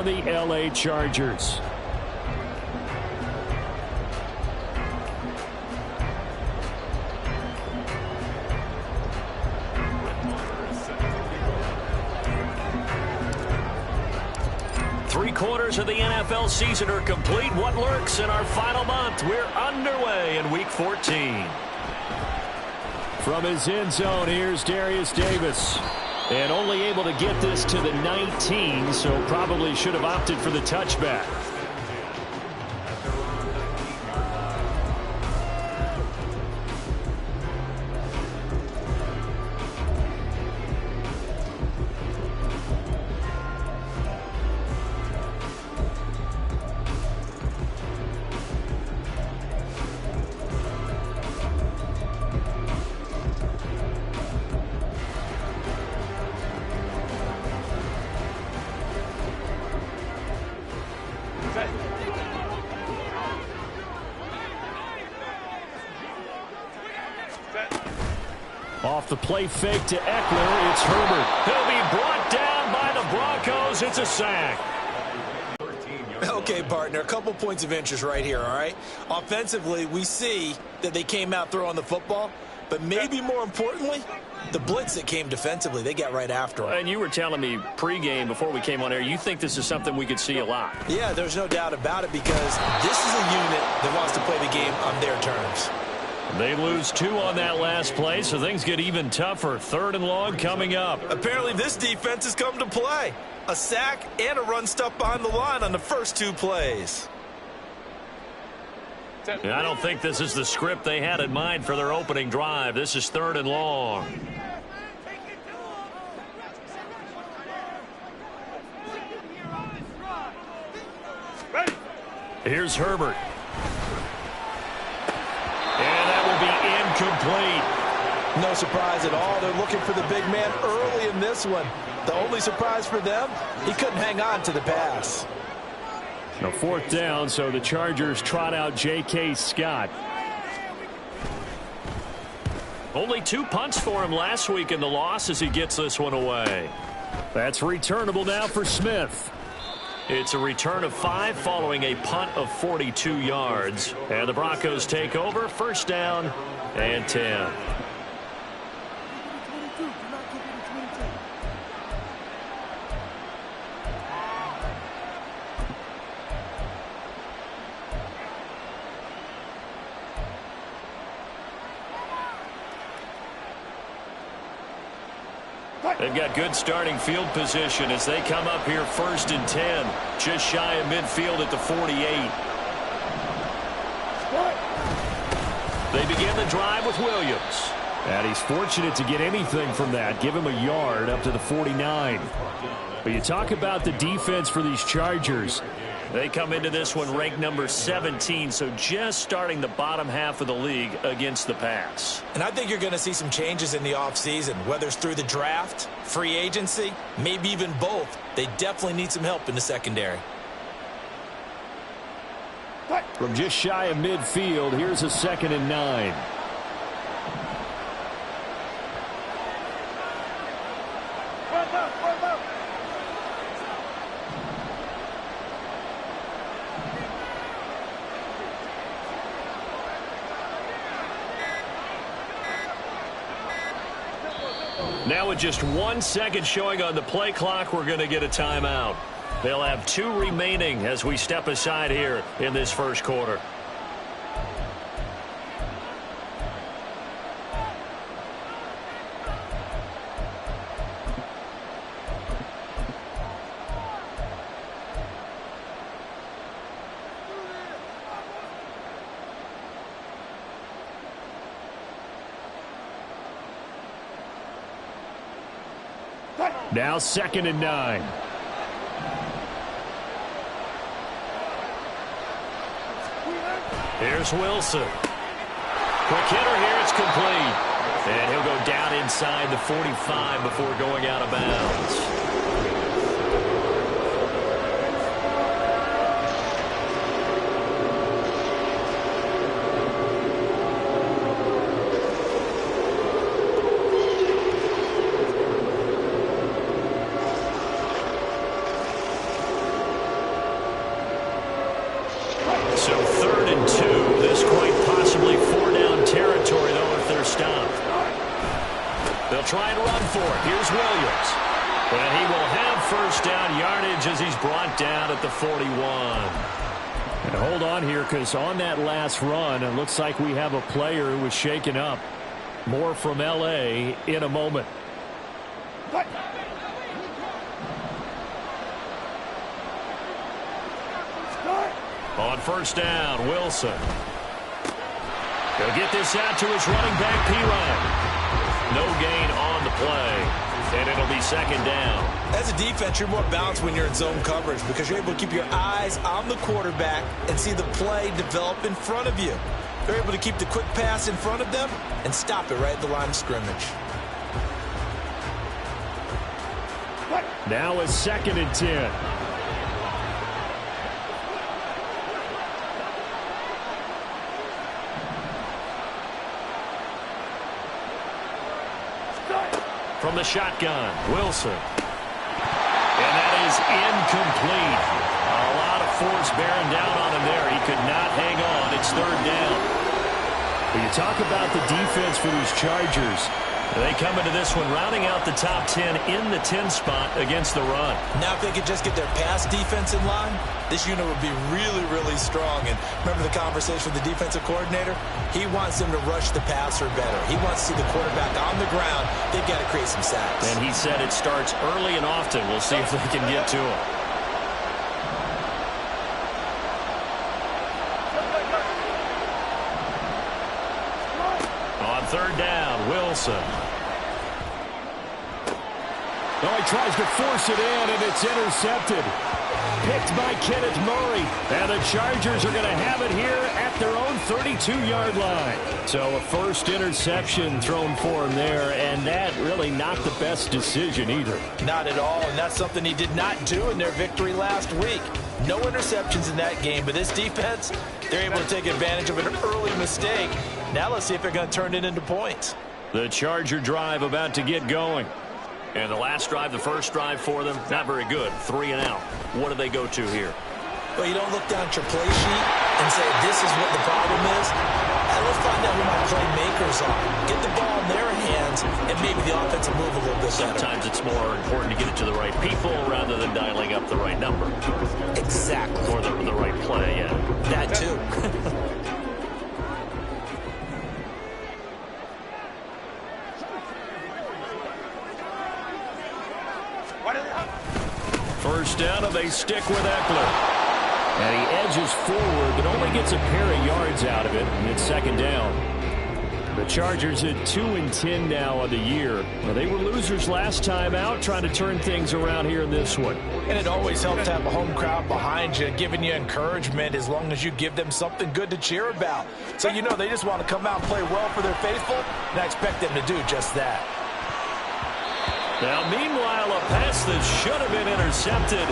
The LA Chargers. Three-quarters of the NFL season are complete. What lurks in our final month? We're underway in Week 14. From his end zone, here's Darius Davis. And only able to get this to the 19, so probably should have opted for the touchback. Off the play fake to Eckler, it's Herbert. He'll be brought down by the Broncos. It's a sack. Okay, partner, a couple points of interest right here, all right? Offensively, we see that they came out throwing the football, but maybe more importantly, the blitz that came defensively, they got right after him. And you were telling me pregame before we came on air, you think this is something we could see a lot. Yeah, there's no doubt about it because this is a unit that wants to play the game on their terms. They lose 2 on that last play, so things get even tougher. 3rd and long coming up. Apparently this defense has come to play. A sack and a run stuff behind the line on the first 2 plays. I don't think this is the script they had in mind for their opening drive. This is 3rd and long. Here's Herbert. Incomplete. No surprise at all. They're looking for the big man early in this one. The only surprise for them, he couldn't hang on to the pass. Now 4th down, so the Chargers trot out J.K. Scott. Only 2 punts for him last week in the loss as he gets this one away. That's returnable now for Smith. It's a return of 5 following a punt of 42 yards. And the Broncos take over. 1st down and 10. They've got good starting field position as they come up here 1st and 10. Just shy of midfield at the 48. They begin the drive with Williams. And he's fortunate to get anything from that. Give him a yard up to the 49. But you talk about the defense for these Chargers. They come into this one ranked number 17, so just starting the bottom half of the league against the pass. And I think you're going to see some changes in the offseason, whether it's through the draft, free agency, maybe even both. They definitely need some help in the secondary. From just shy of midfield, here's a 2nd and 9. Now with just 1 second showing on the play clock, we're going to get a timeout. They'll have 2 remaining as we step aside here in this 1st quarter. Now 2nd and 9. Here's Wilson. Quick hitter here. It's complete. And he'll go down inside the 45 before going out of bounds. 3rd and 2. This quite possibly 4-down territory, though, if they're stopped. They'll try and run for it. Here's Williams. And he will have first down yardage as he's brought down at the 41. And hold on here, because on that last run, it looks like we have a player who was shaken up. More from L.A. in a moment. On first down, Wilson. He'll get this out to his running back, P-Line. No gain on the play, and it'll be second down. As a defense, you're more balanced when you're in zone coverage because you're able to keep your eyes on the quarterback and see the play develop in front of you. They're able to keep the quick pass in front of them and stop it right at the line of scrimmage. Now it's 2nd and 10. From the shotgun, Wilson. And that is incomplete. A lot of force bearing down on him there. He could not hang on. It's 3rd down. When you talk about the defense for these Chargers, they come into this one rounding out the top 10 in the 10 spot against the run. Now if they could just get their pass defense in line, this unit would be really, really strong. And remember the conversation with the defensive coordinator? He wants them to rush the passer better. He wants to see the quarterback on the ground. They've got to create some sacks. And he said it starts early and often. We'll see if they can get to him. On 3rd down, Wilson. Oh, he tries to force it in, and it's intercepted. Picked by Kenneth Murray. And the Chargers are going to have it here at their own 32-yard line. So a first interception thrown for him there, and that really not the best decision either. Not at all, and that's something he did not do in their victory last week. No interceptions in that game, but this defense, they're able to take advantage of an early mistake. Now let's see if they're going to turn it into points. The Charger drive about to get going. And the last drive, the first drive for them, not very good. 3 and out. What do they go to here? Well, you don't look down at your play sheet and say, this is what the problem is. Let's find out who my playmakers are. Get the ball in their hands, and maybe the offense will move a little bit better. Sometimes it's more important to get it to the right people rather than dialing up the right number. Exactly. Or the right play, yeah. That too. First down, and they stick with Eckler. And he edges forward, but only gets a pair of yards out of it, and it's 2nd down. The Chargers at 2-10 now on the year. Now, they were losers last time out, trying to turn things around here in this one. And it always helps to have a home crowd behind you, giving you encouragement as long as you give them something good to cheer about. So you know they just want to come out and play well for their faithful, and I expect them to do just that. Now, meanwhile, a pass that should have been intercepted,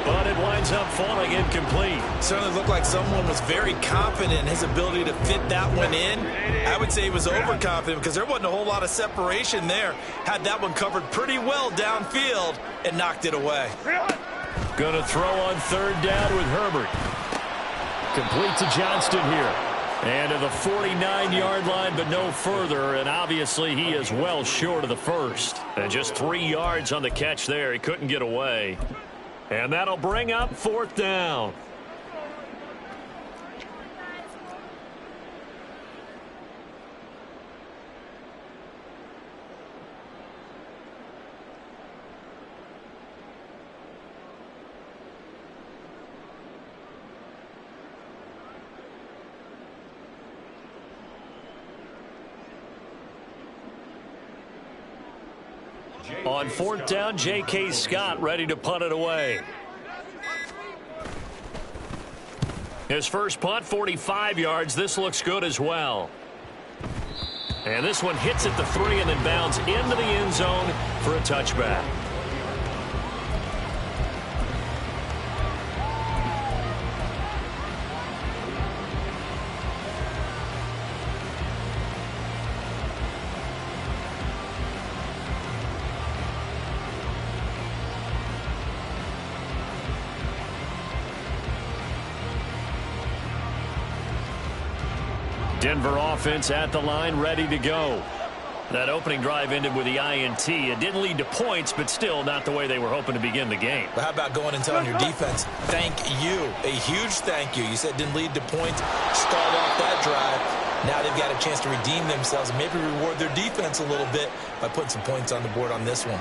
but it winds up falling incomplete. Certainly looked like someone was very confident in his ability to fit that one in. I would say he was overconfident because there wasn't a whole lot of separation there. Had that one covered pretty well downfield and knocked it away. Going to throw on 3rd down with Herbert. Complete to Johnston here. And to the 49-yard line, but no further. And obviously, he is well short of the first. And just 3 yards on the catch there. He couldn't get away. And that'll bring up 4th down. On 4th down, J.K. Scott ready to punt it away. His first punt, 45 yards. This looks good as well. And this one hits at the 3 and then bounds into the end zone for a touchback. Denver offense at the line, ready to go. That opening drive ended with the INT. It didn't lead to points, but still not the way they were hoping to begin the game. But how about going and telling your defense, thank you, a huge thank you. You said it didn't lead to points, start off that drive. Now they've got a chance to redeem themselves and maybe reward their defense a little bit by putting some points on the board on this one.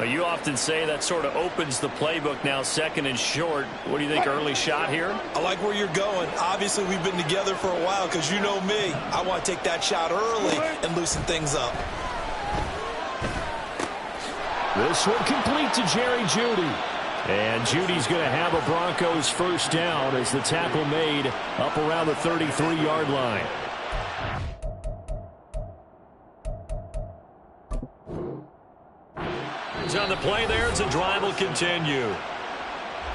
You often say that sort of opens the playbook now, second and short. What do you think, early shot here? I like where you're going. Obviously, we've been together for a while because you know me. I want to take that shot early and loosen things up. This one complete to Jerry Jeudy. And Judy's going to have a Broncos first down as the tackle made up around the 33-yard line. On the play there as the drive will continue.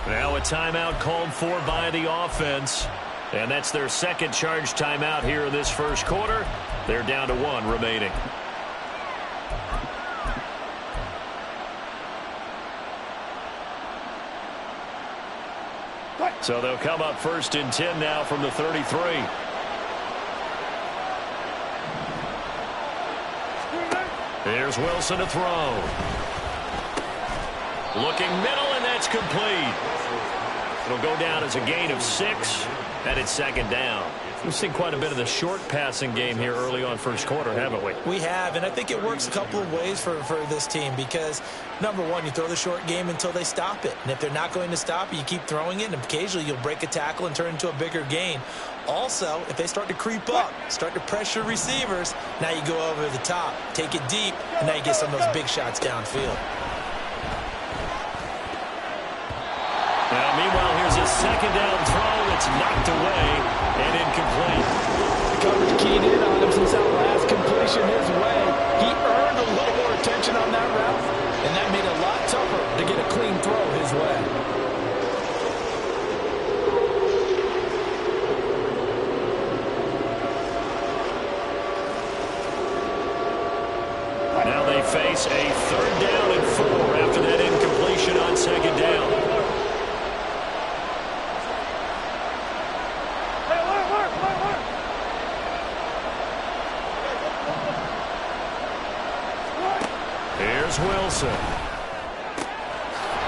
Now a timeout called for by the offense. And that's their second charge timeout here in this first quarter. They're down to 1 remaining. So they'll come up first and 10 now from the 33. Here's Wilson to throw. Looking middle, and that's complete. It'll go down as a gain of 6, and it's second down. We've seen quite a bit of the short passing game here early on first quarter, haven't we? We have, and I think it works a couple of ways for this team because, number one, you throw the short game until they stop it. And if they're not going to stop it, you keep throwing it, and occasionally you'll break a tackle and turn it into a bigger gain. Also, if they start to creep up, start to pressure receivers, now you go over the top, take it deep, and now you get some of those big shots downfield. Now, meanwhile, here's a second down throw that's knocked away and incomplete. The coverage keyed in on him since that last completion his way. He earned a little more attention on that route, and that made it a lot tougher to get a clean throw his way. Now they face a third down and 4 after that incompletion on second down. Here's Wilson.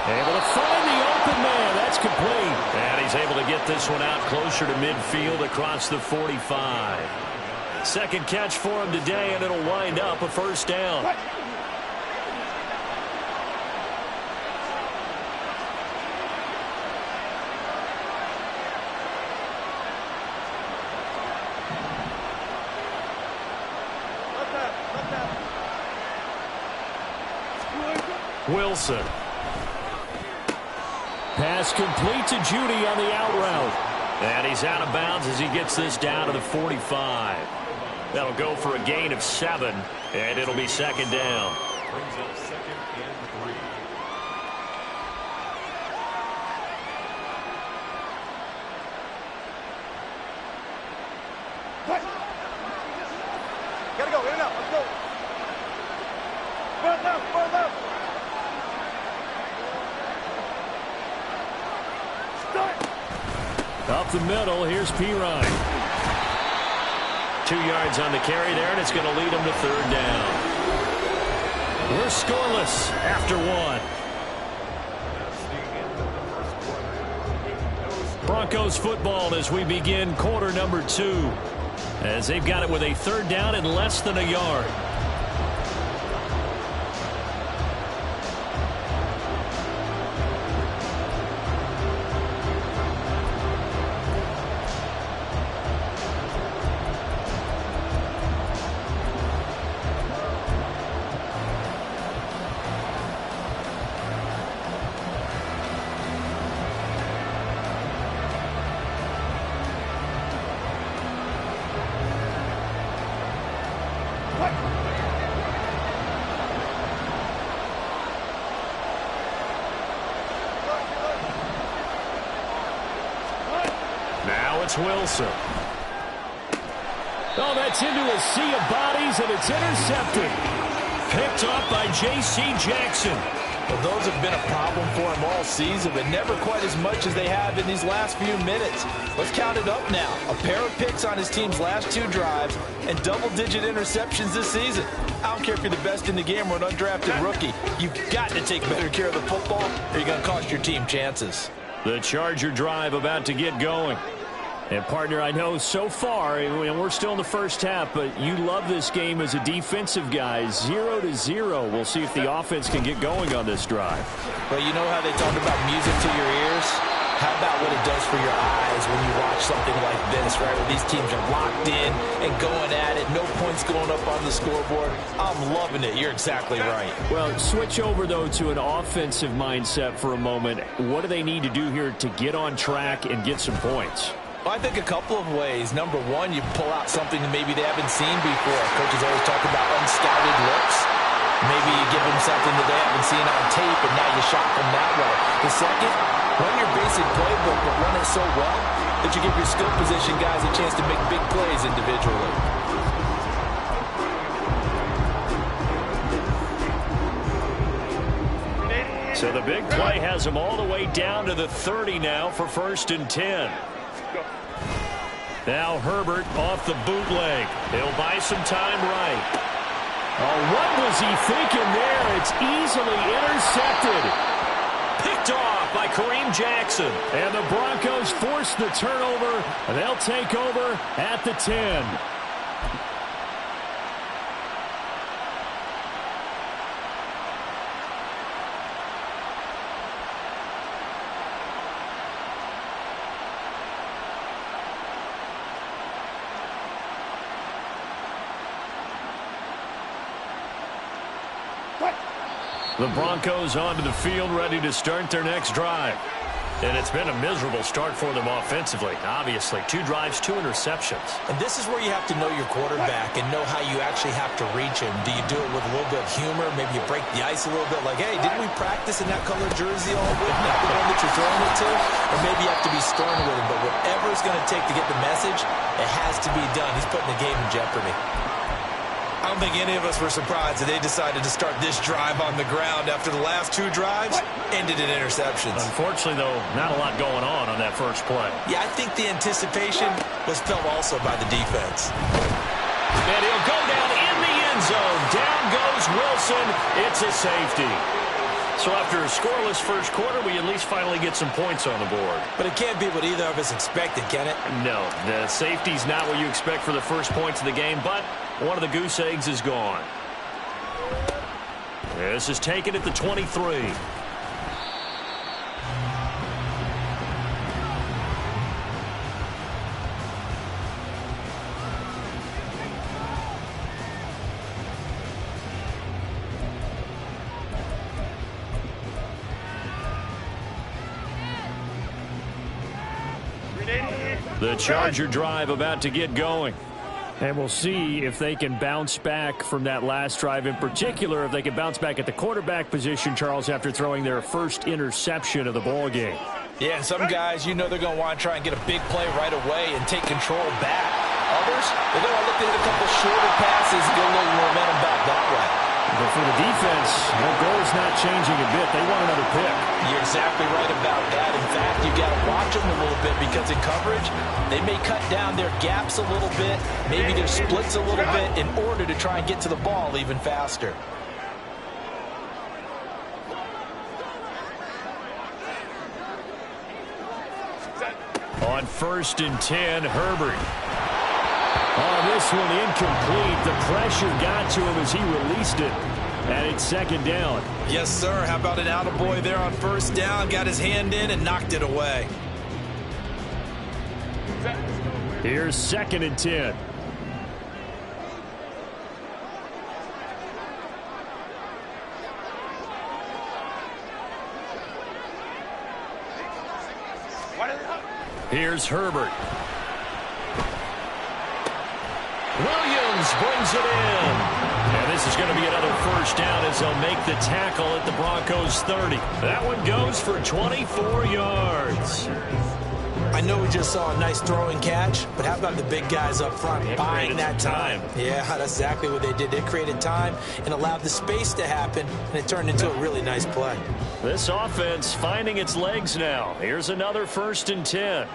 Able to find the open man. That's complete. And he's able to get this one out closer to midfield across the 45. Second catch for him today, and it'll wind up a first down. Wilson. Pass complete to Jeudy on the out route. And he's out of bounds as he gets this down to the 45. That'll go for a gain of 7, and it'll be second down. Brings up second and 3. Gotta go, in and out, let's go. Far left, far left. Up the middle, here's Pirine. 2 yards on the carry there, and it's going to lead him to third down. We're scoreless after 1. Broncos football as we begin quarter number 2. As they've got it with a third down and less than a yard. Now it's Wilson. Oh, that's into a sea of bodies, and it's intercepted. Picked off by J.C. Jackson. Well, those have been a problem for him all season, but never quite as much as they have in these last few minutes. Let's count it up now. A pair of picks on his team's last 2 drives and double-digit interceptions this season. I don't care if you're the best in the game or an undrafted rookie. You've got to take better care of the football or you're going to cost your team chances. The Charger drive about to get going. And, partner, I know so far, we're still in the first half, but you love this game as a defensive guy. 0-0. We'll see if the offense can get going on this drive. Well, you know how they talk about music to your ears? How about what it does for your eyes when you watch something like this, right, where these teams are locked in and going at it, no points going up on the scoreboard? I'm loving it. You're exactly right. Well, switch over, though, to an offensive mindset for a moment. What do they need to do here to get on track and get some points? Well, I think a couple of ways. Number one, you pull out something that maybe they haven't seen before. Coaches always talk about unscouted looks. Maybe you give them something that they haven't seen on tape, and now you shock them that way. The second, run your basic playbook, but run it so well that you give your skill position guys a chance to make big plays individually. So the big play has them all the way down to the 30 now for 1st and 10. Now Herbert off the bootleg. He'll buy some time right. Oh, what was he thinking there? It's easily intercepted. Picked off by Kareem Jackson. And the Broncos force the turnover. And they'll take over at the 10. The Broncos onto the field, ready to start their next drive. And it's been a miserable start for them offensively. Obviously, 2 drives, 2 interceptions. And this is where you have to know your quarterback and know how you actually have to reach him. Do you do it with a little bit of humor? Maybe you break the ice a little bit, like, hey, didn't we practice in that color jersey all week? Not the one that you're throwing it to? Or maybe you have to be stern with him. But whatever it's going to take to get the message, it has to be done. He's putting the game in jeopardy. I don't think any of us were surprised that they decided to start this drive on the ground after the last 2 drives ended in interceptions. Unfortunately, though, not a lot going on that first play. Yeah, I think the anticipation was felt also by the defense. And he'll go down in the end zone. Down goes Wilson. It's a safety. So after a scoreless first quarter, we at least finally get some points on the board. But it can't be what either of us expected, can it? No, the safety's not what you expect for the first points of the game, but one of the goose eggs is gone. This is taken at the 23. The Charger drive about to get going. And we'll see if they can bounce back from that last drive. In particular, if they can bounce back at the quarterback position, Charles, after throwing their first interception of the ball game. Yeah, and some guys, you know they're going to want to try and get a big play right away and take control back. Others, they're going to look to hit a couple shorter passes and get a little momentum back that way. But for the defense, their goal is not changing a bit. They want another pick. You're exactly right about that. In fact, you got to watch them a little bit because in coverage, they may cut down their gaps a little bit, maybe their splits a little bit in order to try and get to the ball even faster. On 1st and 10, Herbert. Oh, this one incomplete. The pressure got to him as he released it. And it's 2nd down. Yes, sir. How about an attaboy there on 1st down? Got his hand in and knocked it away. Here's 2nd and 10. Here's Herbert. Williams brings it in. And this is going to be another 1st down as they'll make the tackle at the Broncos 30. That one goes for 24 yards. I I know we just saw a nice throwing catch, but how about the big guys up front buying that time? Yeah, that's exactly what they did. They created time and allowed the space to happen, and it turned into a really nice play. This offense finding its legs now. Here's another 1st and 10.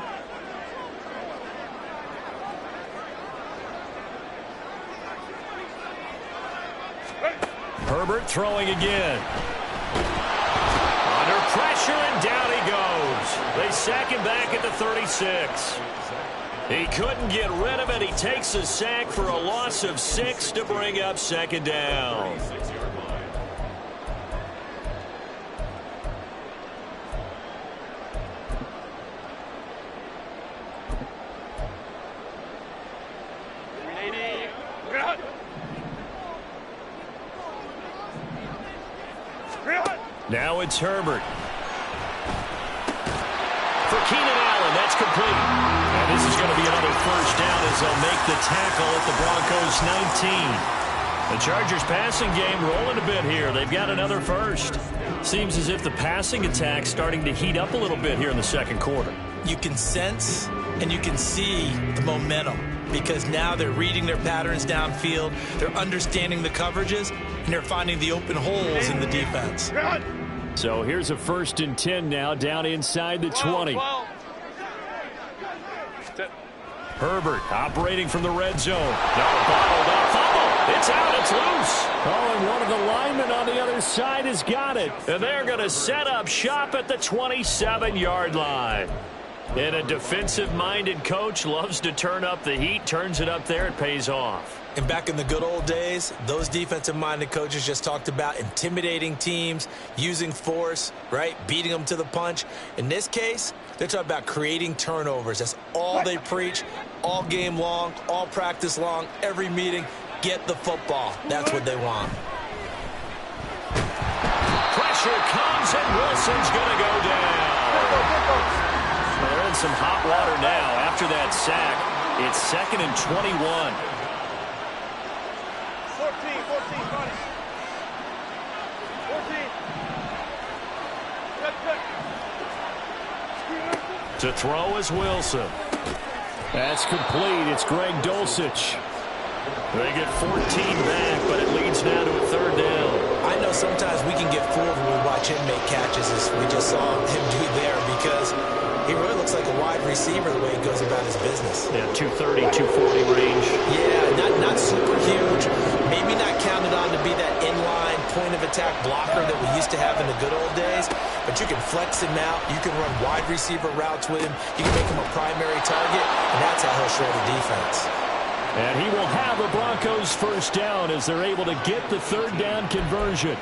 Herbert throwing again. Under pressure, and down he goes. They sack him back at the 36. He couldn't get rid of it. He takes a sack for a loss of 6 to bring up 2nd down. Now it's Herbert. For Keenan Allen, that's complete. And this is going to be another 1st down as they'll make the tackle at the Broncos 19. The Chargers passing game rolling a bit here. They've got another 1st. Seems as if the passing attack's starting to heat up a little bit here in the 2nd quarter. You can sense and you can see the momentum because now they're reading their patterns downfield, they're understanding the coverages, and they're finding the open holes in the defense. So here's a 1st and 10 now down inside the 20. Herbert operating from the red zone. No, bottled up, fumble. It's out, it's loose. Oh, and one of the linemen on the other side has got it. And they're going to set up shop at the 27-yard line. And a defensive-minded coach loves to turn up the heat, turns it up there, it pays off. And back in the good old days, those defensive-minded coaches just talked about intimidating teams, using force, right, beating them to the punch. In this case, they're talking about creating turnovers. That's all they preach, all game long, all practice long, every meeting. Get the football. That's what they want. Pressure comes, and Wilson's going to go down. They're in some hot water now after that sack. It's 2nd and 21. 14. To throw is Wilson. That's complete. It's Greg Dulcich. They get 14 back, but it leads now to a 3rd down. I know sometimes we can get fooled when we watch him make catches, as we just saw him do there, because he really looks like a wide receiver the way he goes about his business. Yeah, 230, 240 range. Yeah, not super huge. Maybe not counted on to be that inline point-of-attack blocker that we used to have in the good old days, but you can flex him out. You can run wide receiver routes with him. You can make him a primary target, and that's how he'll shred the defense. And he will have the Broncos 1st down as they're able to get the 3rd down conversion.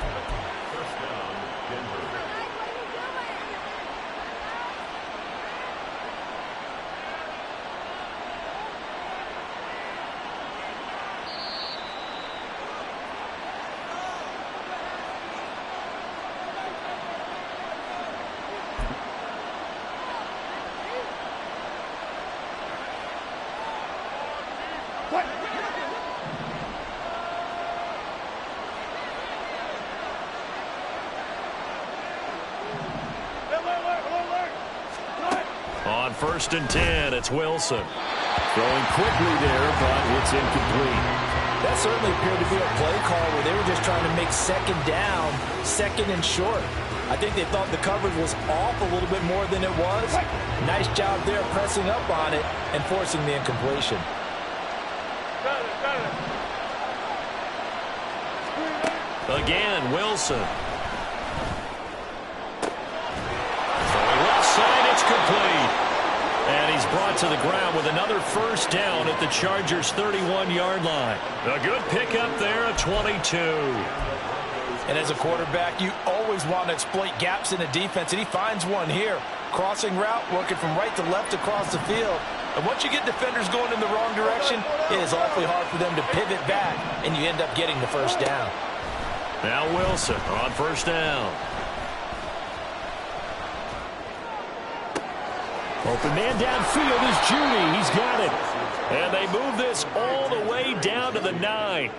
On 1st and 10, it's Wilson. Throwing quickly there, but it's incomplete. That certainly appeared to be a play call where they were just trying to make 2nd down, 2nd and short. I think they thought the coverage was off a little bit more than it was. Nice job there pressing up on it and forcing the incompletion. Again, Wilson. Throwing left side, it's complete. And he's brought to the ground with another 1st down at the Chargers' 31-yard line. A good pickup there at 22. And as a quarterback, you always want to exploit gaps in the defense, and he finds one here. Crossing route, working from right to left across the field. And once you get defenders going in the wrong direction, it is awfully hard for them to pivot back, and you end up getting the 1st down. Now Wilson on 1st down. Open man downfield is Judy. He's got it. And they move this all the way down to the 9.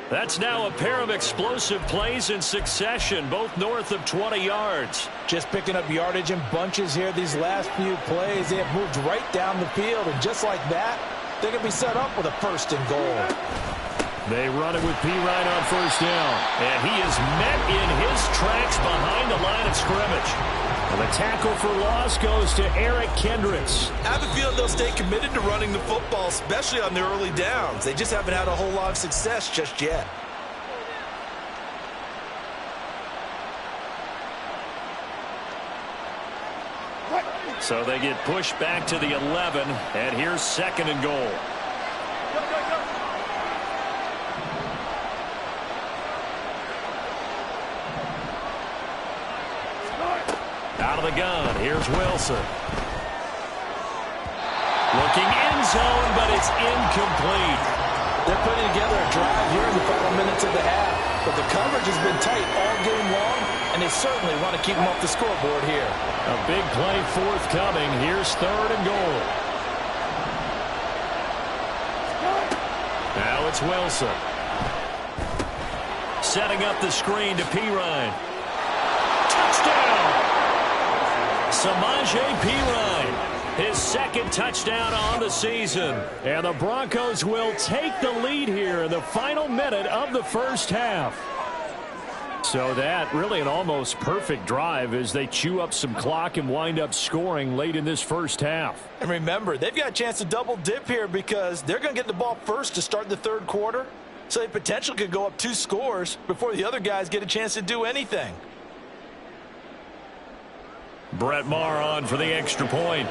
That's now a pair of explosive plays in succession, both north of 20 yards. Just picking up yardage in bunches here these last few plays. They have moved right down the field, and just like that, they're going to be set up with a 1st and goal. They run it with Pirine on 1st down, and he is met in his tracks behind the line of scrimmage. And the tackle for loss goes to Eric Kendricks. I have a feeling they'll stay committed to running the football, especially on their early downs. They just haven't had a whole lot of success just yet. So they get pushed back to the 11, and here's 2nd and goal. Out of the gun, here's Wilson. Looking end zone, but it's incomplete. They're putting together a drive here in the final minutes of the half, but the coverage has been tight all game long, and they certainly want to keep them off the scoreboard here. A big play forthcoming. Here's 3rd and goal. Now it's Wilson. Setting up the screen to Pirine. Touchdown! Samaje Pirine, his 2nd touchdown on the season. And the Broncos will take the lead here in the final minute of the 1st half. So that really an almost perfect drive as they chew up some clock and wind up scoring late in this 1st half. And remember, they've got a chance to double dip here because they're going to get the ball first to start the 3rd quarter. So they potentially could go up 2 scores before the other guys get a chance to do anything. Brett Maher on for the extra point.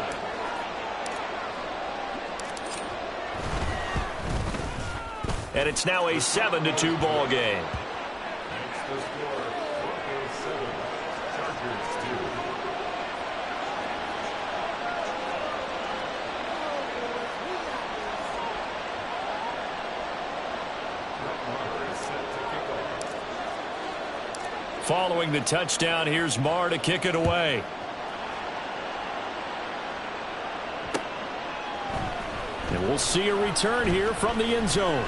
And it's now a 7-2 ball game. Following the touchdown, here's Maher to kick it away. And we'll see a return here from the end zone.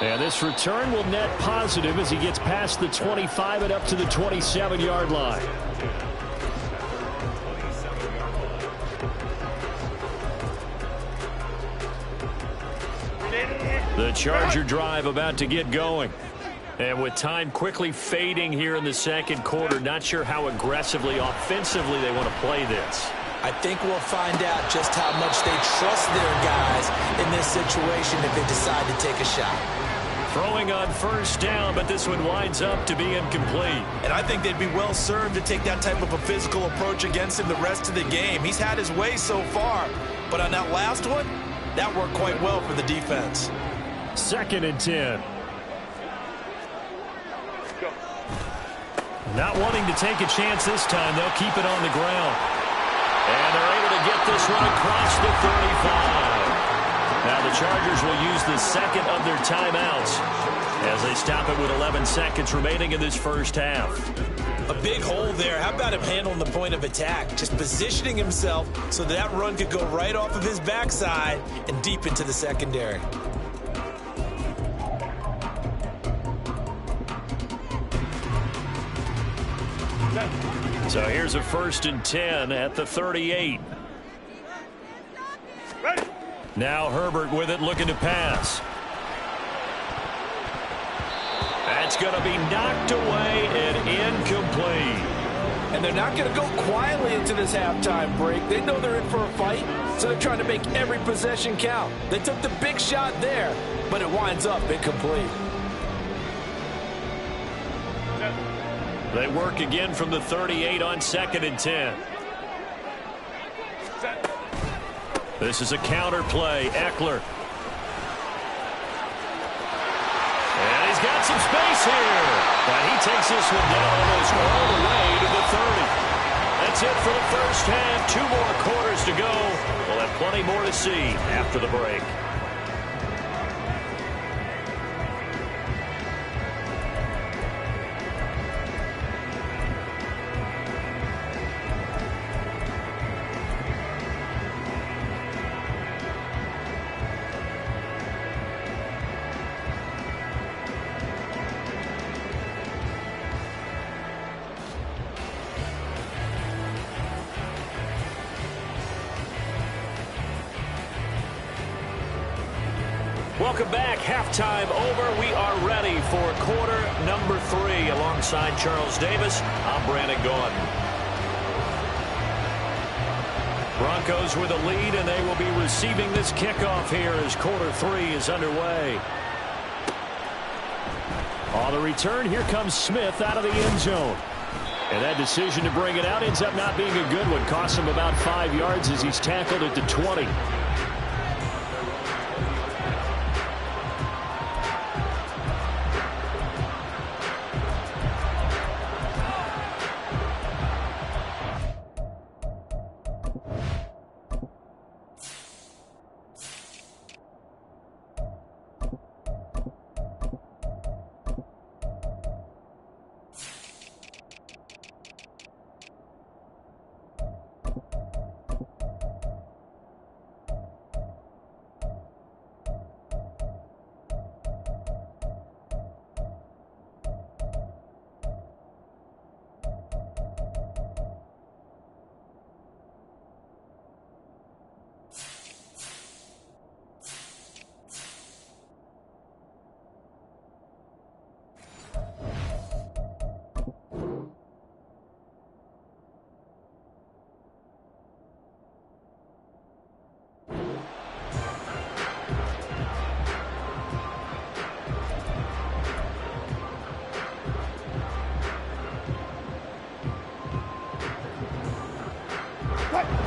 And this return will net positive as he gets past the 25 and up to the 27-yard line. The Charger drive about to get going. And with time quickly fading here in the 2nd quarter, not sure how aggressively, offensively they want to play this. I think we'll find out just how much they trust their guys in this situation if they decide to take a shot. Throwing on 1st down, but this one winds up to be incomplete. And I think they'd be well served to take that type of a physical approach against him the rest of the game. He's had his way so far, but on that last one, that worked quite well for the defense. 2nd and 10. Not wanting to take a chance this time, they'll keep it on the ground. And they're able to get this one across the 35. Now the Chargers will use the 2nd of their timeouts as they stop it with 11 seconds remaining in this 1st half. A big hole there. How about him handling the point of attack? Just positioning himself so that run could go right off of his backside and deep into the secondary. So here's a 1st and 10 at the 38. Now Herbert with it, looking to pass. That's going to be knocked away and incomplete. And they're not going to go quietly into this halftime break. They know they're in for a fight, so they're trying to make every possession count. They took the big shot there, but it winds up incomplete. They work again from the 38 on 2nd and 10. This is a counter play. Eckler. And he's got some space here. And he takes this one down almost all the way to the 30. That's it for the 1st half. 2 more quarters to go. We'll have plenty more to see after the break. Welcome back. Halftime over. We are ready for quarter number 3. Alongside Charles Davis, I'm Brandon Gaudin. Broncos with a lead, and they will be receiving this kickoff here as quarter 3 is underway. On the return, here comes Smith out of the end zone. And that decision to bring it out ends up not being a good one. Costs him about 5 yards as he's tackled at the 20.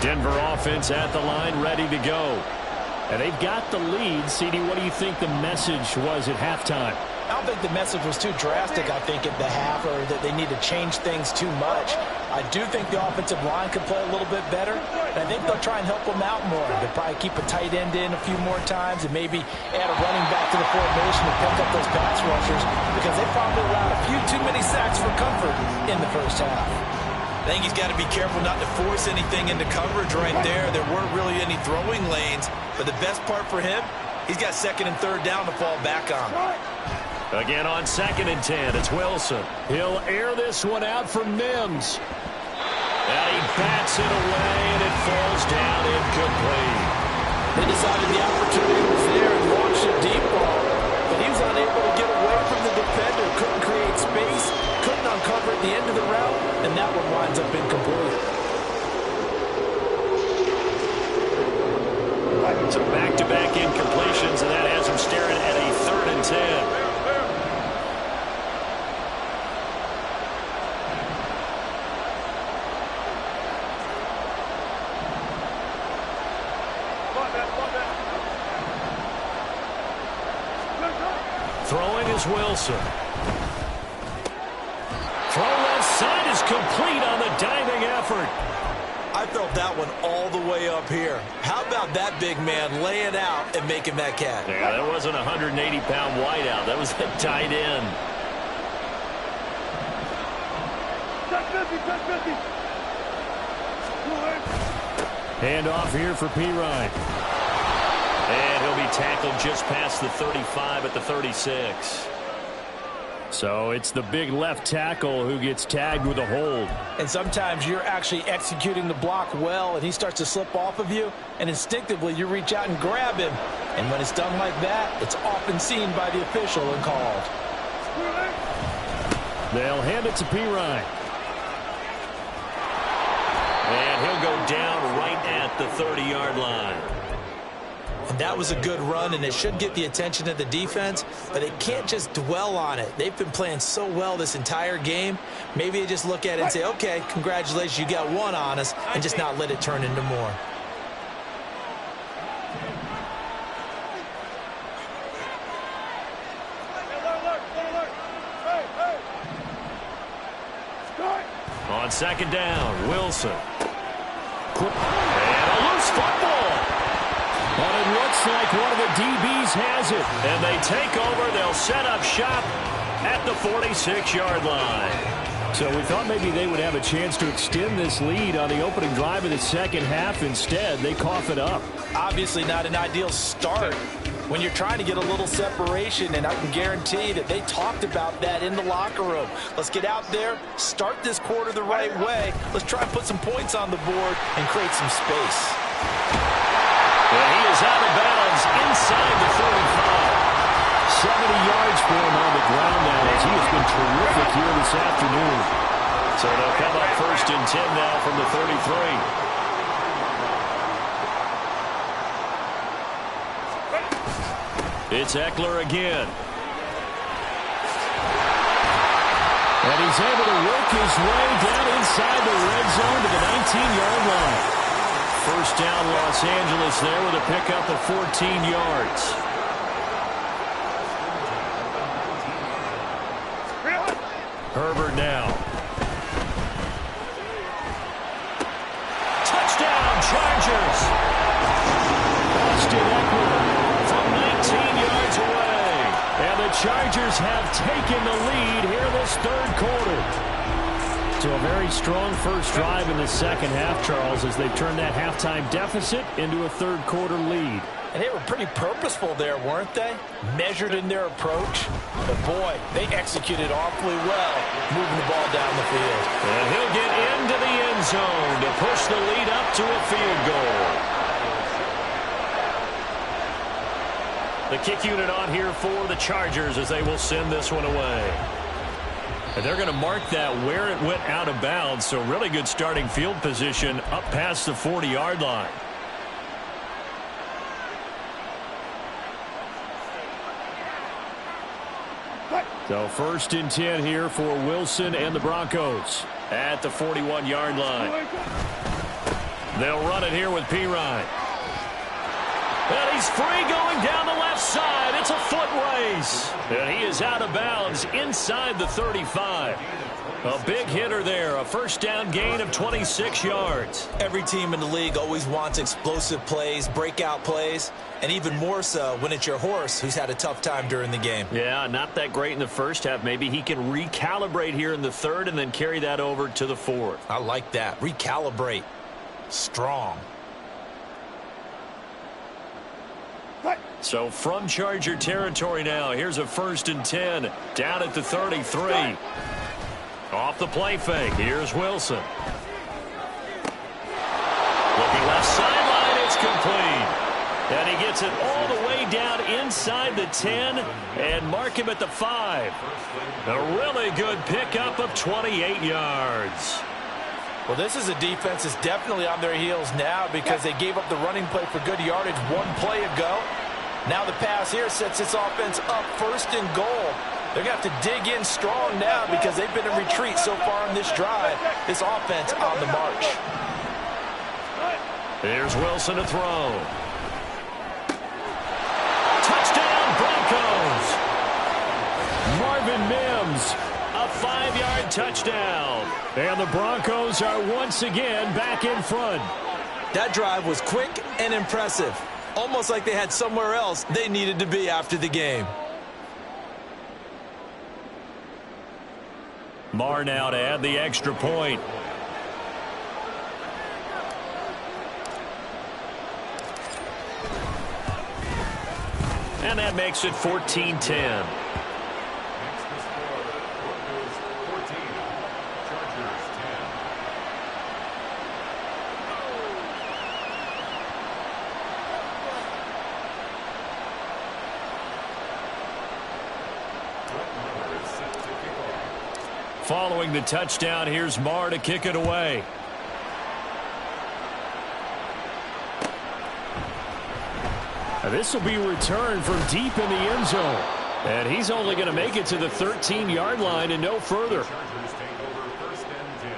Denver offense at the line, ready to go. And they've got the lead. CD, what do you think the message was at halftime? I don't think the message was too drastic, I think, at the half, or that they need to change things too much. I do think the offensive line could play a little bit better, and I think they'll try and help them out more. They'll probably keep a tight end in a few more times and maybe add a running back to the formation to pick up those pass rushers, because they probably allowed a few too many sacks for comfort in the first half. I think he's got to be careful not to force anything into coverage right there. There weren't really any throwing lanes, but the best part for him, he's got second and third down to fall back on. Again on 2nd and 10, it's Wilson. He'll air this one out for Mims. And he bats it away, and it falls down incomplete. They decided the opportunity was there and launched a deep ball, but he was unable to get away from the defender, couldn't create space, couldn't uncover at the end of the route, and that one winds up incomplete. So back-to-back incompletions, and that has him staring at a 3rd and 10. Throwing is Wilson. Throw left side is complete on the diving effort. I felt that one all the way up here. How about that big man laying out and making that catch? Yeah, that wasn't a 180-pound wideout. That was a tight end. Hand off here for Pirine. And he'll be tackled just past the 35 at the 36. So it's the big left tackle who gets tagged with a hold. And sometimes you're actually executing the block well, and he starts to slip off of you, and instinctively you reach out and grab him. And when it's done like that, it's often seen by the official and called. They'll hand it to Pirine. And he'll go down right at the 30-yard line. And that was a good run, and it should get the attention of the defense, but they can't just dwell on it. They've been playing so well this entire game. Maybe they just look at it and say, okay, congratulations, you got one on us, and just not let it turn into more. On 2nd down, Wilson. And a loose football. But it looks like one of the DBs has it. And they take over. They'll set up shop at the 46-yard line. So we thought maybe they would have a chance to extend this lead on the opening drive of the second half. Instead, they cough it up. Obviously not an ideal start when you're trying to get a little separation, and I can guarantee that they talked about that in the locker room. Let's get out there, start this quarter the right way. Let's try and put some points on the board and create some space. And he is out of bounds inside the 35. 70 yards for him on the ground now as he has been terrific here this afternoon. So they'll come up 1st and 10 now from the 33. It's Eckler again. And he's able to work his way down inside the red zone to the 19-yard line. First down, Los Angeles there with a pickup of 14 yards. Herbert now. Touchdown, Chargers. Austin Eckler from 19 yards away. And the Chargers have taken the lead here this third quarter. So a very strong first drive in the second half, Charles, as they've turned that halftime deficit into a third quarter lead. And they were pretty purposeful there, weren't they? Measured in their approach. But, boy, they executed awfully well moving the ball down the field. And he'll get into the end zone to push the lead up to a field goal. The kick unit on here for the Chargers as they will send this one away. And they're going to mark that where it went out of bounds. So really good starting field position up past the 40-yard line. So 1st and 10 here for Wilson and the Broncos at the 41-yard line. They'll run it here with Pirine. And he's free going down the left side. It's a foot race. And he is out of bounds inside the 35. A big hitter there. A first down gain of 26 yards. Every team in the league always wants explosive plays, breakout plays, and even more so when it's your horse who's had a tough time during the game. Yeah, not that great in the first half. Maybe he can recalibrate here in the third and then carry that over to the fourth. I like that. Recalibrate. Strong. So from Charger territory now, here's a 1st and 10 down at the 33. Off the play fake, here's Wilson. Looking left sideline, it's complete. And he gets it all the way down inside the 10 and mark him at the 5. A really good pickup of 28 yards. Well, this is a defense that's definitely on their heels now because they gave up the running play for good yardage one play ago. Now the pass here sets this offense up 1st and goal. They're going to have to dig in strong now because they've been in retreat so far on this drive. This offense on the march. Here's Wilson to throw. Touchdown, Broncos. Marvin Mims, a 5-yard touchdown. And the Broncos are once again back in front. That drive was quick and impressive. Almost like they had somewhere else they needed to be after the game. Marr now to add the extra point. And that makes it 14-10. Following the touchdown, here's Marr to kick it away. This will be returned from deep in the end zone. And he's only going to make it to the 13-yard line and no further. Chargers take over 1st and 10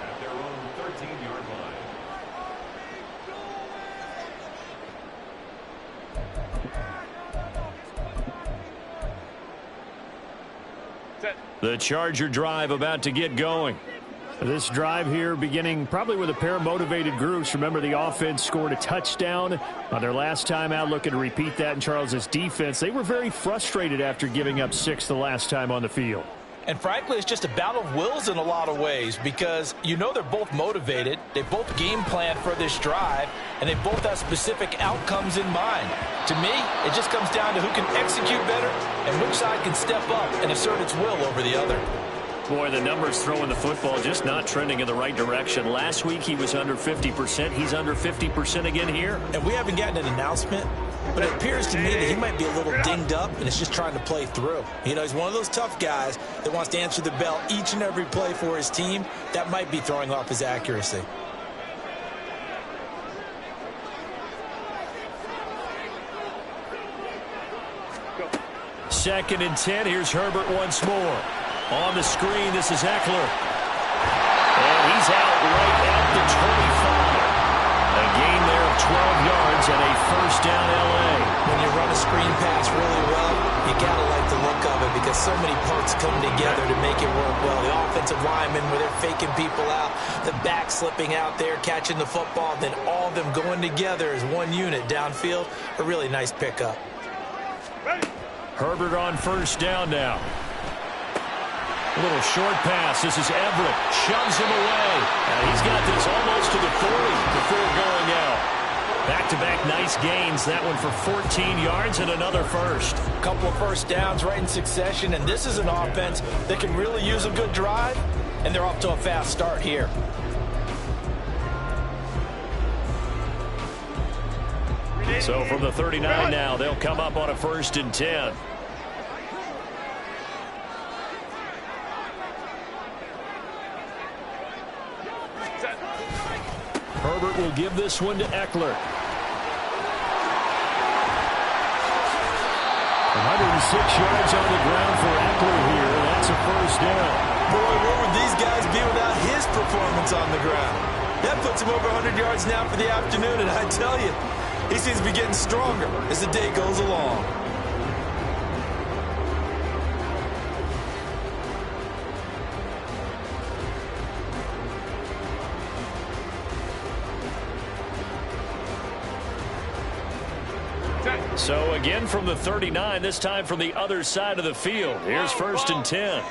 at their own 13-yard line. The Charger drive about to get going. This drive here beginning probably with a pair of motivated groups. Remember, the offense scored a touchdown on their last time out, looking to repeat that in Charles's defense. They were very frustrated after giving up 6 the last time on the field. And frankly, it's just a battle of wills in a lot of ways because you know they're both motivated. They both game plan for this drive, and they both have specific outcomes in mind. To me, it just comes down to who can execute better and which side can step up and assert its will over the other. Boy, the numbers throwing the football just not trending in the right direction. Last week he was under 50%. He's under 50% again here. And we haven't gotten an announcement, but it appears to me that he might be a little dinged up and is just trying to play through. You know, he's one of those tough guys that wants to answer the bell each and every play for his team. That might be throwing off his accuracy. Second and 10. Here's Herbert once more. On the screen, this is Eckler. And he's out right at the 25. A gain there of 12 yards and a first down L.A. When you run a screen pass really well, you got to like the look of it because so many parts come together to make it work well. The offensive linemen, where they're faking people out, the back slipping out there, catching the football, then all of them going together as one unit downfield. A really nice pickup. Herbert on first down now. A little short pass. This is Everett. Shoves him away. And he's got this almost to the 40 before going out. Back-to-back nice gains. That one for 14 yards and another first. A couple of first downs right in succession, and this is an offense that can really use a good drive, and they're off to a fast start here. So from the 39 now, they'll come up on a first and 10. Herbert will give this one to Eckler. 106 yards on the ground for Eckler here. That's a first down. Boy, where would these guys be without his performance on the ground? That puts him over 100 yards now for the afternoon, and I tell you, he seems to be getting stronger as the day goes along. So again from the 39, this time from the other side of the field. Here's first and 10.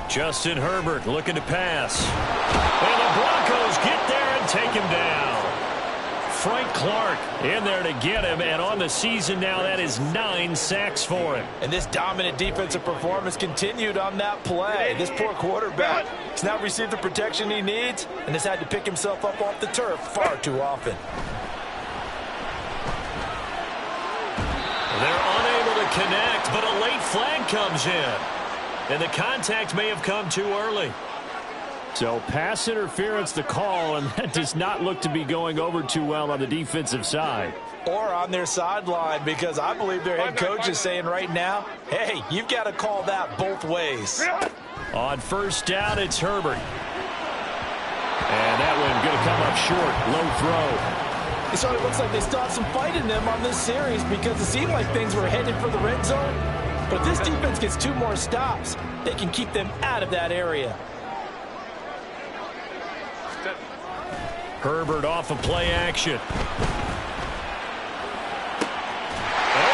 Justin Herbert looking to pass. And the Broncos get there and take him down. Frank Clark in there to get him, and on the season now, that is 9 sacks for him. And this dominant defensive performance continued on that play. This poor quarterback has not received the protection he needs and has had to pick himself up off the turf far too often. They're unable to connect, but a late flag comes in. And the contact may have come too early. So pass interference the call, and that does not look to be going over too well on the defensive side. Or on their sideline, because I believe their head coach is saying right now, hey, you've got to call that both ways. On first down, it's Herbert. And that one going to come up short. Low throw. It sort of looks like they still have some fight in them on this series because it seemed like things were headed for the red zone. But if this defense gets 2 more stops, they can keep them out of that area. Herbert off of play action. And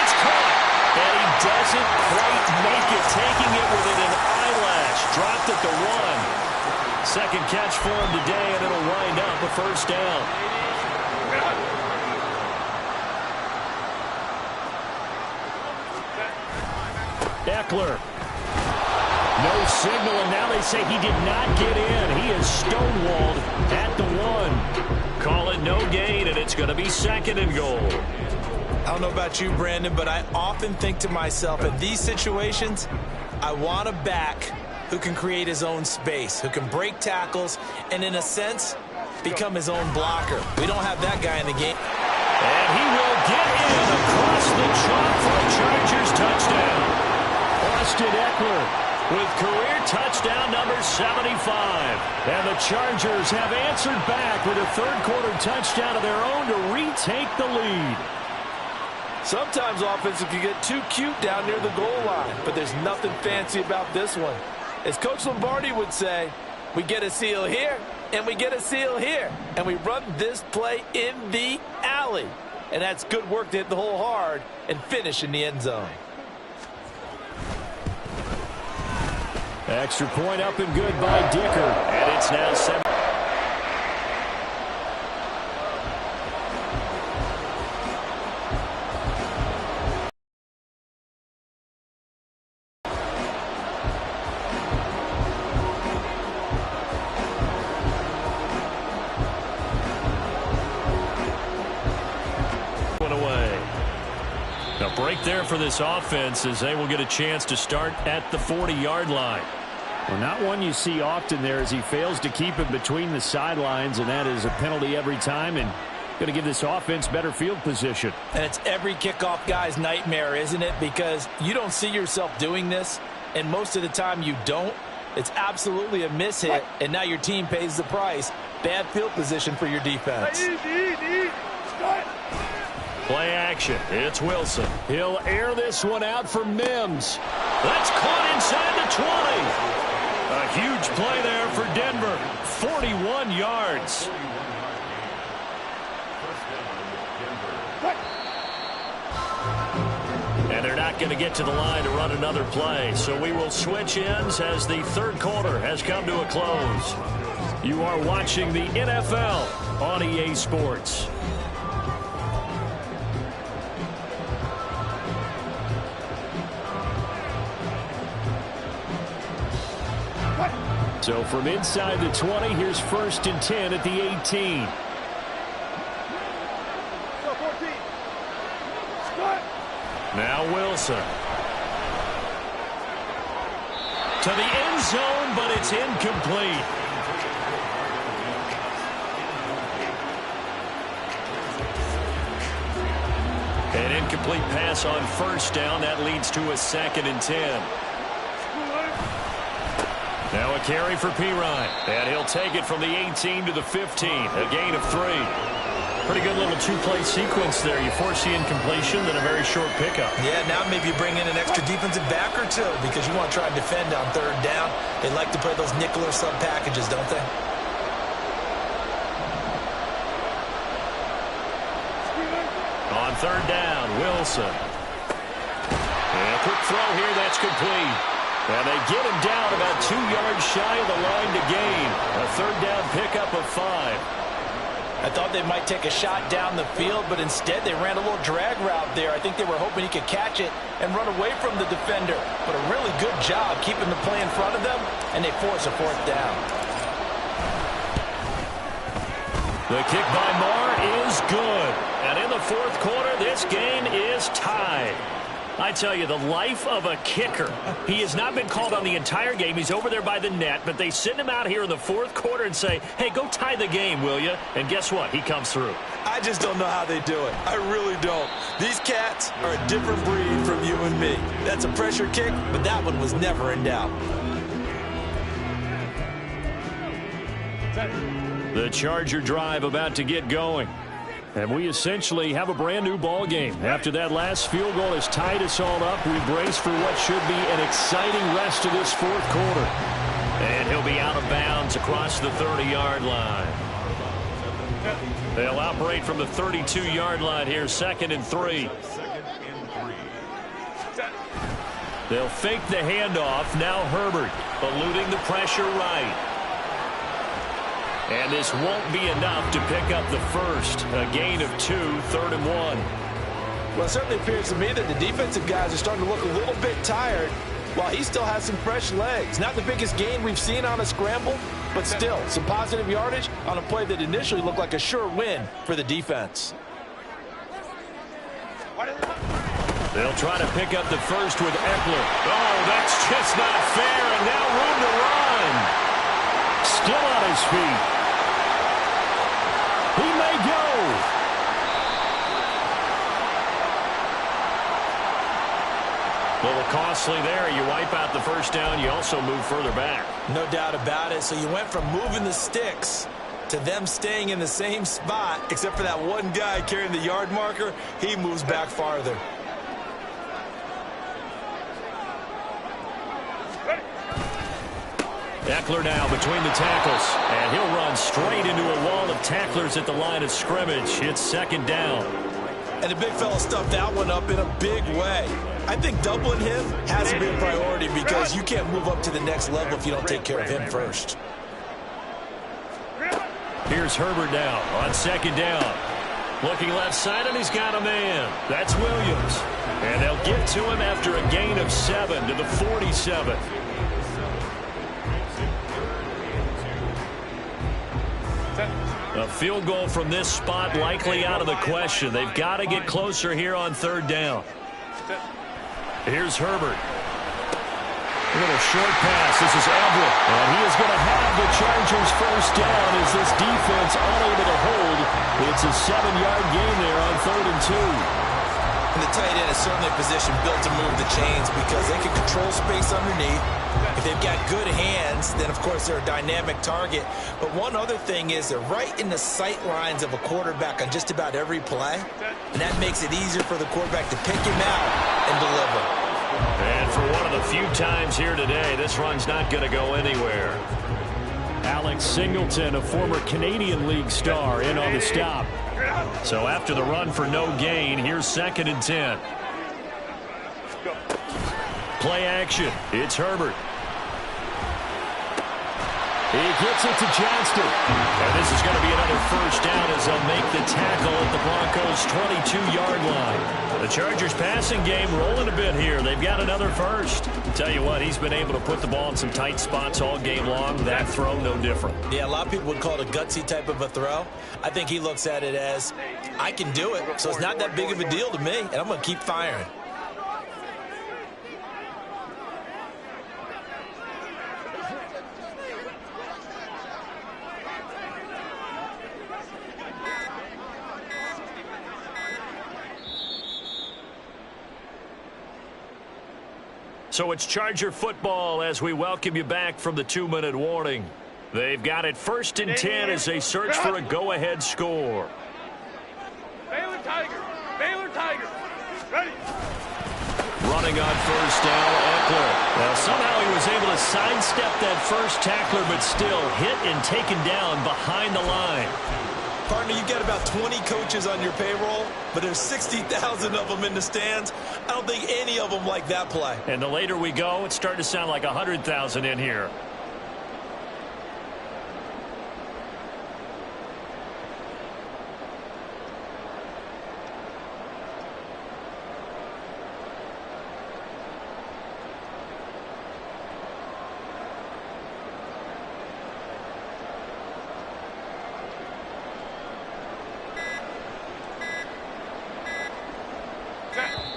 it's caught. And he doesn't quite make it. Taking it within an eyelash. Dropped at the 1. Second catch for him today, and it'll wind up a first down. Eckler. No signal, and now they say he did not get in. He is stonewalled at the 1. Call it no gain, and it's going to be second and goal. I don't know about you, Brandon, but I often think to myself, in these situations, I want a back who can create his own space, who can break tackles, and in a sense, become his own blocker. We don't have that guy in the game. And he will get in across the chalk for a Chargers touchdown. Austin Eckler with career touchdown number 75. And the Chargers have answered back with a third-quarter touchdown of their own to retake the lead. Sometimes offenses can get too cute down near the goal line, but there's nothing fancy about this one. As Coach Lombardi would say, we get a seal here, and we get a seal here, and we run this play in the alley. And that's good work to hit the hole hard and finish in the end zone. Extra point up and good by Dicker. And it's now 7. break there for this offense as they will get a chance to start at the 40-yard line. Well, not one you see often there as he fails to keep it between the sidelines, and that is a penalty every time and going to give this offense better field position. And it's every kickoff guy's nightmare, isn't it? Because you don't see yourself doing this, and most of the time you don't. It's absolutely a mishit, and now your team pays the price. Bad field position for your defense. Play action. It's Wilson. He'll air this one out for Mims. That's caught inside the 20. A huge play there for Denver. 41 yards. And they're not going to get to the line to run another play. So we will switch ends as the third quarter has come to a close. You are watching the NFL on EA Sports. So from inside the 20, here's 1st and 10 at the 18. Now Wilson. To the end zone, but it's incomplete. An incomplete pass on 1st down. That leads to a 2nd and 10. Now a carry for Pirine. And he'll take it from the 18 to the 15. A gain of 3. Pretty good little two-play sequence there. You force the incompletion, then a very short pickup. Yeah, now maybe you bring in an extra defensive back or two because you want to try and defend on 3rd down. They like to play those nickel or sub packages, don't they? On 3rd down, Wilson. And a quick throw here, that's complete. And they get him down about 2 yards shy of the line to gain. A 3rd down pickup of 5. I thought they might take a shot down the field, but instead they ran a little drag route there. I think they were hoping he could catch it and run away from the defender. But a really good job keeping the play in front of them, and they force a 4th down. The kick by Marr is good. And in the 4th quarter, this game is tied. I tell you, the life of a kicker. He has not been called on the entire game. He's over there by the net, but they send him out here in the 4th quarter and say, hey, go tie the game, will you? And guess what? He comes through. I just don't know how they do it. I really don't. These cats are a different breed from you and me. That's a pressure kick, but that one was never in doubt. The Charger drive about to get going. And we essentially have a brand new ball game. After that last field goal has tied us all up, we brace for what should be an exciting rest of this 4th quarter. And he'll be out of bounds across the 30-yard line. They'll operate from the 32-yard line here, 2nd and 3. They'll fake the handoff. Now Herbert eluding the pressure right. And this won't be enough to pick up the 1st. A gain of 2, 3rd and 1. Well, it certainly appears to me that the defensive guys are starting to look a little bit tired while he still has some fresh legs. Not the biggest gain we've seen on a scramble, but still some positive yardage on a play that initially looked like a sure win for the defense. They'll try to pick up the 1st with Eckler. Oh, that's just not fair, and now room to run. Still on his feet. He may go. A little costly there. You wipe out the 1st down. You also move further back. No doubt about it. So you went from moving the sticks to them staying in the same spot, except for that one guy carrying the yard marker. He moves back farther. Eckler now between the tackles, and he'll run straight into a wall of tacklers at the line of scrimmage. It's 2nd down. And the big fella stuffed that one up in a big way. I think doubling him has to be a priority because you can't move up to the next level if you don't take care of him first. Here's Herbert now on 2nd down. Looking left side, and he's got a man. That's Williams. And they'll get to him after a gain of 7 to the 47. A field goal from this spot likely out of the question. They've got to get closer here on 3rd down. Here's Herbert. A little short pass. This is Everett. And he is going to have the Chargers first down as this defense unable to hold. It's a 7-yard gain there on 3rd and 2. And the tight end is certainly a position built to move the chains because they can control space underneath. If they've got good hands, then, of course, they're a dynamic target. But one other thing is they're right in the sight lines of a quarterback on just about every play. And that makes it easier for the quarterback to pick him out and deliver. And for one of the few times here today, this run's not going to go anywhere. Alex Singleton, a former Canadian League star, in on the stop. So after the run for no gain, here's 2nd and 10. Play action. It's Herbert. He gets it to Johnston. And this is going to be another first down as they'll make the tackle at the Broncos' 22-yard line. The Chargers passing game rolling a bit here. They've got another first. I'll tell you what, he's been able to put the ball in some tight spots all game long. That throw, no different. Yeah, a lot of people would call it a gutsy type of a throw. I think he looks at it as, I can do it, so it's not that big of a deal to me, and I'm going to keep firing. So it's Charger football as we welcome you back from the 2-minute warning. They've got it 1st and 10 as they search for a go-ahead score. Baylor Tiger. Baylor Tiger. Ready. Running on first down, Eckler. Well, somehow he was able to sidestep that first tackler, but still hit and taken down behind the line. Partner, you've got about 20 coaches on your payroll, but there's 60,000 of them in the stands. I don't think any of them like that play. And the later we go, it's starting to sound like 100,000 in here.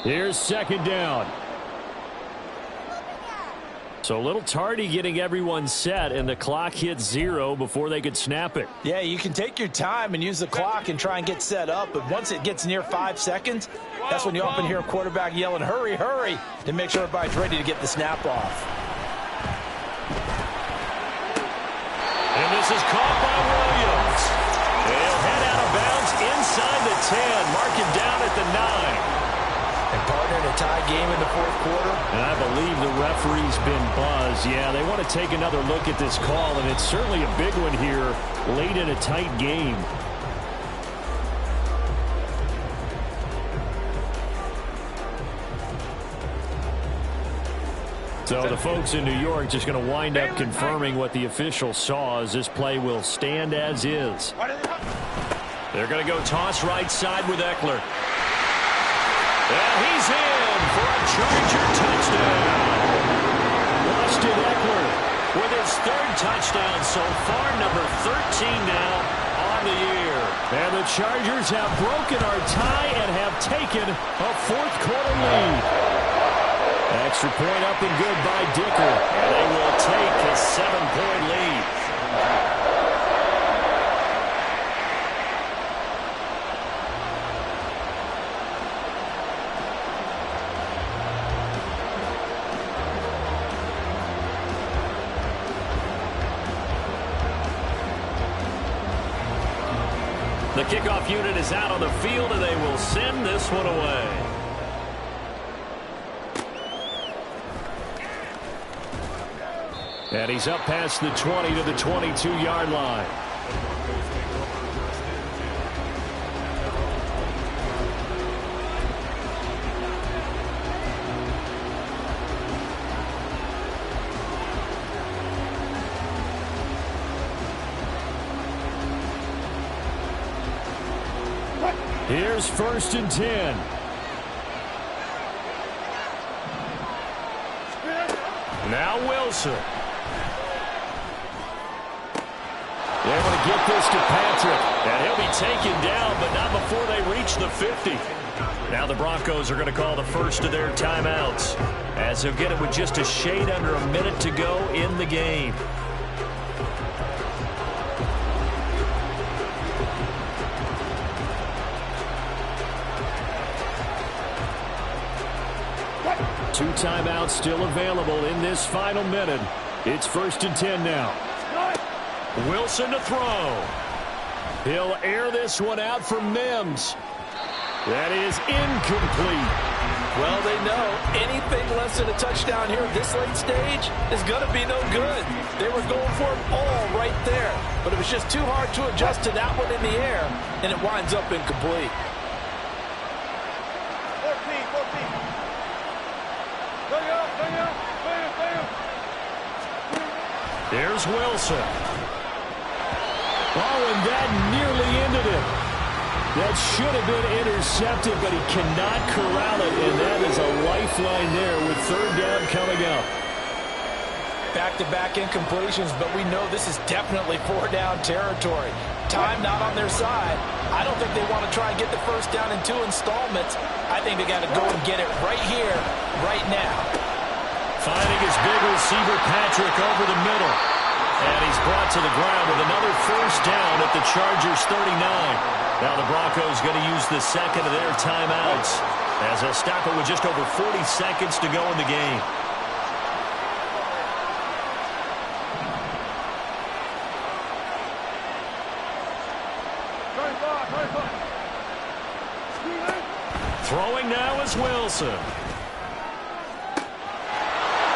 Here's 2nd down. So a little tardy getting everyone set, and the clock hits 0 before they could snap it. Yeah, you can take your time and use the clock and try and get set up, but once it gets near 5 seconds, that's when you often hear a quarterback yelling, hurry, hurry, to make sure everybody's ready to get the snap off. And this is caught by Williams. They'll head out of bounds inside the 10, mark him down at the 9. And partner, in a tie game in the 4th quarter. And I believe the referee's been buzzed. Yeah, they want to take another look at this call, and it's certainly a big one here late in a tight game. So the folks in New York just going to wind up confirming what the official saw, as this play will stand as is. They're going to go toss right side with Eckler. And he's in for a Charger touchdown. Austin Eckler with his 3rd touchdown so far, number 13 now on the year. And the Chargers have broken our tie and have taken a 4th quarter lead. Extra point up and good by Dicker. And they will take a 7-point lead. The kickoff unit is out on the field, and they will send this one away. And he's up past the 20 to the 22-yard line. Here's 1st and 10. Now Wilson. They're able to get this to Patrick, and he'll be taken down, but not before they reach the 50. Now the Broncos are going to call the first of their timeouts, as they'll get it with just a shade under a minute to go in the game. Two timeouts still available in this final minute. It's 1st and 10 now. Wilson to throw. He'll air this one out for Mims. That is incomplete. Well, they know anything less than a touchdown here at this late stage is going to be no good. They were going for it all right there, but it was just too hard to adjust to that one in the air, and it winds up incomplete. 14. There's Wilson. Oh, and that nearly ended it. That should have been intercepted, but he cannot corral it, and that is a lifeline there with 3rd down coming up. Back-to-back incompletions, but we know this is definitely 4-down territory. Time not on their side. I don't think they want to try and get the first down in 2 installments. I think they got to go and get it right here, right now. Finding his big receiver, Patrick, over the middle. And he's brought to the ground with another first down at the Chargers' 39. Now the Broncos going to use the second of their timeouts, as they'll stop it with just over 40 seconds to go in the game. Throwing now is Wilson.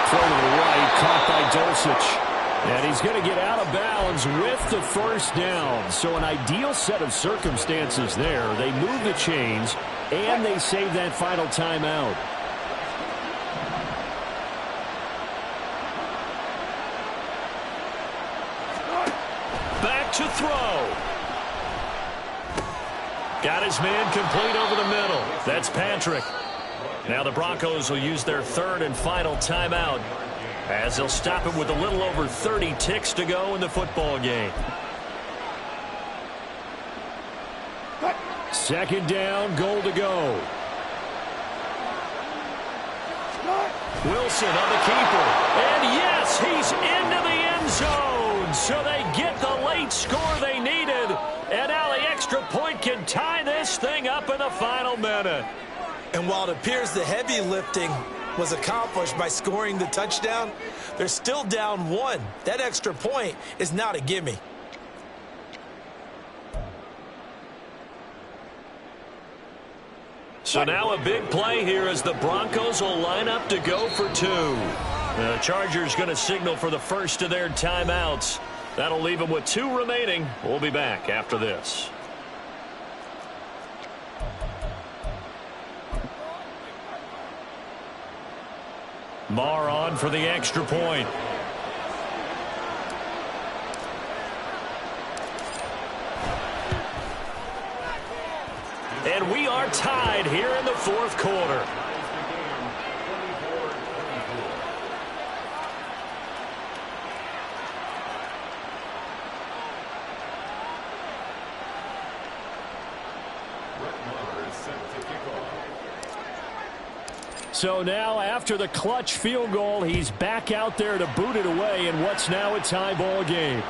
Throw to the right, caught by Dulcich. And he's going to get out of bounds with the first down. So an ideal set of circumstances there. They move the chains, and they save that final timeout. Back to throw. Got his man complete over the middle. That's Patrick. Now the Broncos will use their 3rd and final timeout, as they'll stop it with a little over 30 ticks to go in the football game. 2nd down, goal to go. Wilson on the keeper. And yes, he's into the end zone. So they get the late score they needed. And now the extra point can tie this thing up in the final minute. And while it appears the heavy lifting was accomplished by scoring the touchdown, they're still down 1. That extra point is not a gimme. So now a big play here as the Broncos will line up to go for 2. The Chargers going to signal for the first of their timeouts. That'll leave them with 2 remaining. We'll be back after this. Marr on for the extra point. And we are tied here in the 4th quarter. So now, after the clutch field goal, he's back out there to boot it away in what's now a tie ball game.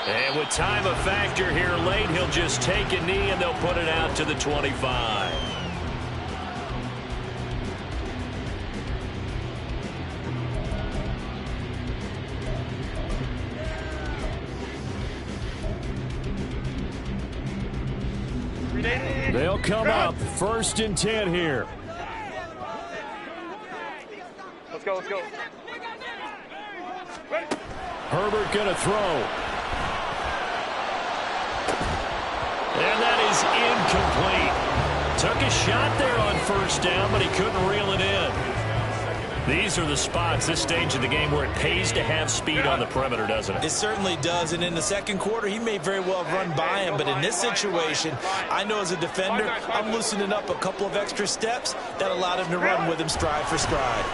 And with time a factor here late, he'll just take a knee and they'll put it out to the 25. They'll come up 1st and 10 here. Let's go. Herbert going to throw. And that is incomplete. Took a shot there on 1st down, but he couldn't reel it in. These are the spots, this stage of the game, where it pays to have speed on the perimeter, doesn't it? It certainly does, and in the 2nd quarter, he may very well have run by him, but in this situation, I know as a defender, I'm loosening up a couple of extra steps that allowed him to run with him stride for stride.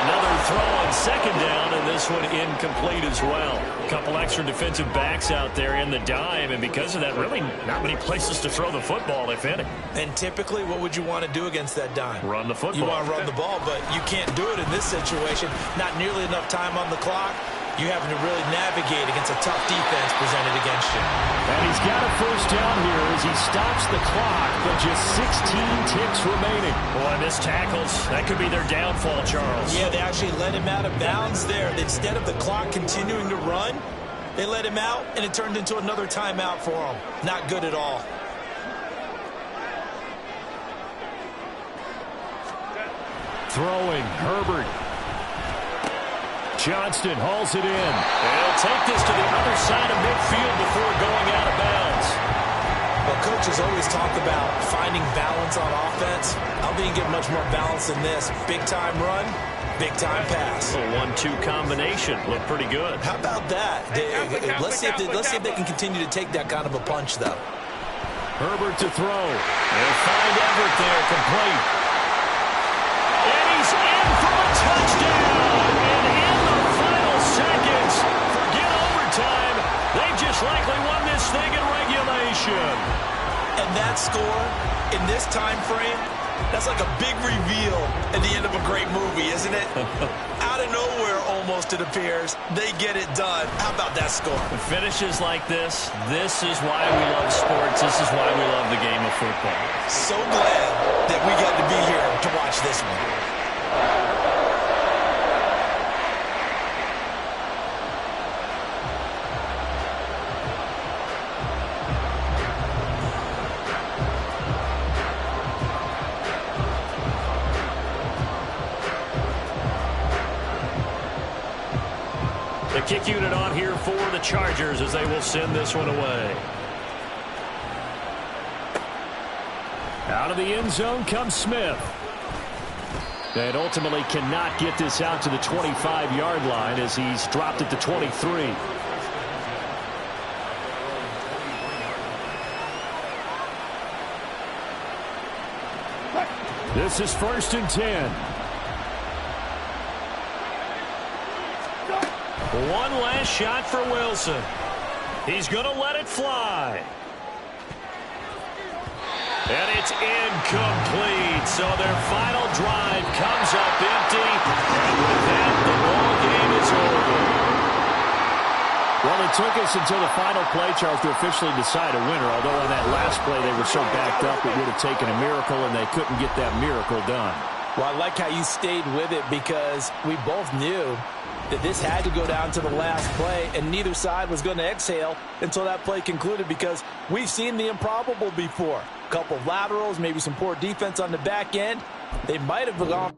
Another throw on second down, and this one incomplete as well. A couple extra defensive backs out there in the dime, and because of that, really not many places to throw the football, if any. And typically, what would you want to do against that dime? Run the football. You want to run the ball, but you can't do it in this situation. Not nearly enough time on the clock. You having to really navigate against a tough defense presented against you. And he's got a first down here as he stops the clock, but just 16 ticks remaining. Boy, missed tackles. That could be their downfall, Charles. Yeah, they actually let him out of bounds there. Instead of the clock continuing to run, they let him out, and it turned into another timeout for him. Not good at all. Throwing, Herbert. Johnston hauls it in. They'll take this to the other side of midfield before going out of bounds. Well, coaches always talk about finding balance on offense. I don't think you get much more balance than this. Big-time run, big-time pass. A 1-2 combination. Looked pretty good. How about that? Let's see if they can continue to take that kind of a punch, though. Herbert to throw. They'll find Everett there, complete. And he's in for a touchdown. And in the final seconds, forget overtime. They just likely won this thing in regulation. And that score in this time frame, that's like a big reveal at the end of a great movie, isn't it? Out of nowhere, almost, it appears. They get it done. How about that score? Finishes like this is why we love sports. This is why we love the game of football. So glad that we got to be here to watch this one. The kick unit on here for the Chargers as they will send this one away. Out of the end zone comes Smith. And ultimately cannot get this out to the 25-yard line as he's dropped at the 23. This is 1st and 10. One last shot for Wilson. He's going to let it fly. And it's incomplete. So their final drive comes up empty. And with that, the ball game is over. Well, it took us until the final play, Charles, to officially decide a winner. Although on that last play they were so backed up, it would have taken a miracle, and they couldn't get that miracle done. Well, I like how you stayed with it because we both knew that this had to go down to the last play, and neither side was going to exhale until that play concluded because we've seen the improbable before. A couple of laterals, maybe some poor defense on the back end. They might have gone